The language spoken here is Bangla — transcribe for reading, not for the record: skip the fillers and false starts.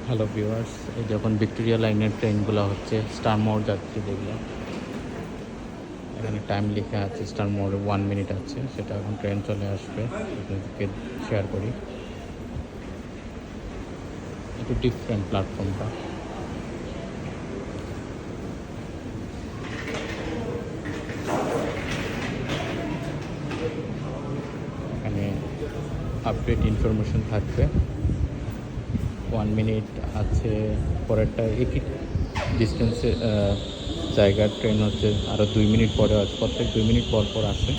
হ্যালো ভিউয়ার্স, এই যখন ভিক্টোরিয়া লাইনের ট্রেনগুলো হচ্ছে স্টার মোড় যাচ্ছে যেগুলো, এখানে টাইম লেখা আছে স্টার মোড়ে 1 মিনিট আছে, সেটা এখন ট্রেন চলে আসবে। আপনাদেরকে শেয়ার করি, একটু ডিফারেন্ট প্ল্যাটফর্মটা। এখানে আপডেট ইনফরমেশন থাকবে। 1 মিনিট আছে, পরেরটা একই ডিস্টেন্সে জায়গার ট্রেন হচ্ছে আরও 2 মিনিট পরে আছে, প্রত্যেক 2 মিনিট পর পর আসে।